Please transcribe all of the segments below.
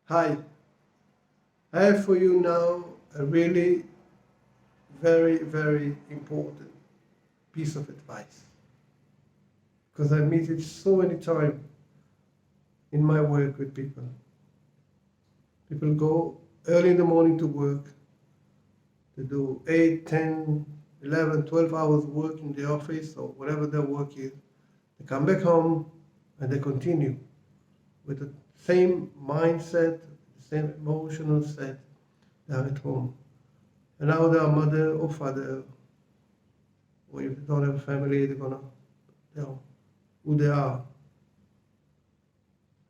Hi, I have for you now a really very important piece of advice because I meet it so many times in my work with people. People go early in the morning to work, they do 8, 10, 11, 12 hours work in the office or whatever their work is. They come back home and they continue with the same mindset, the same emotional set they are at home. And now their mother or father, or if they don't have a family, they're gonna tell who they are.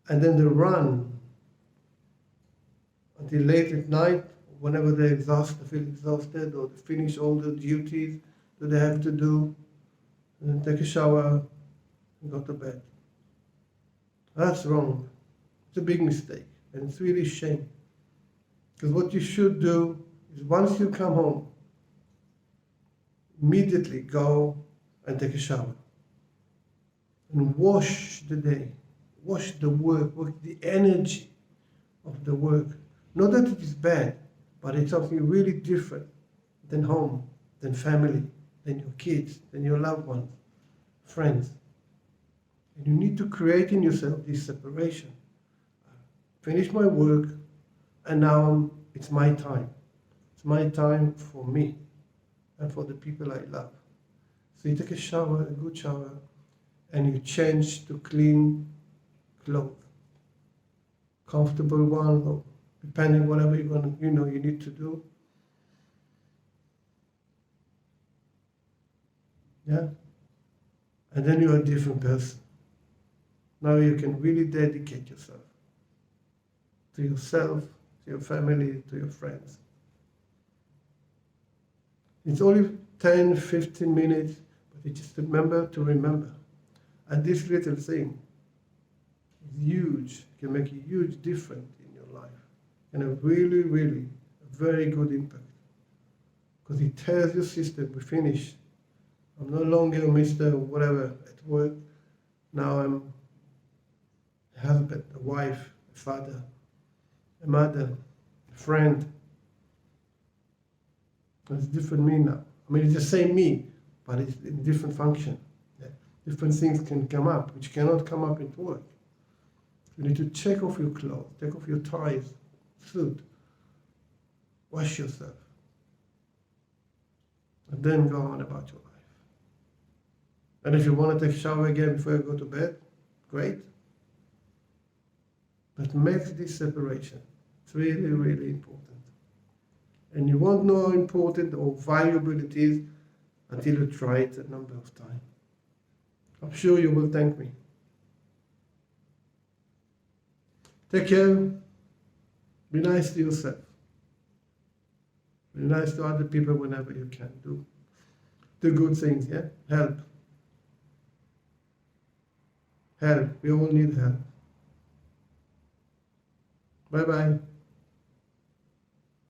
And then they run until late at night, whenever they're exhausted, feel exhausted, or they finish all the duties that they have to do, and then take a shower and go to bed. That's wrong. It's a big mistake, and it's really a shame. Because what you should do is once you come home, immediately go and take a shower and wash the day, wash the work the energy of the work. Not that it is bad, but it's something really different than home, than family, than your kids, than your loved ones, friends. And you need to create in yourself this separation. Finish my work, and now it's my time. It's my time for me and for the people I love. So you take a shower, a good shower, and you change to clean clothes. Comfortable one, or depending whatever you need to do. Yeah? And then you're a different person. Now you can really dedicate yourself to yourself, to your family, to your friends. It's only 10, 15 minutes, but you just remember to remember. And this little thing is huge, it can make a huge difference in your life. And a really a very good impact. Because it tells your system, we finish. I'm no longer Mr. whatever at work. Now I'm a husband, a wife, a father, a mother, a friend. It's different me now. I mean, it's the same me, but it's in different function. Yeah. Different things can come up, which cannot come up at work. You need to take off your clothes, take off your ties, suit, wash yourself, and then go on about your life. And if you want to take a shower again before you go to bed, great. But make this separation. It's really important. And you won't know how important or valuable it is until you try it a number of times. I'm sure you will thank me. Take care. Be nice to yourself. Be nice to other people whenever you can. Do good things, yeah? Help. Help. We all need help. Bye-bye.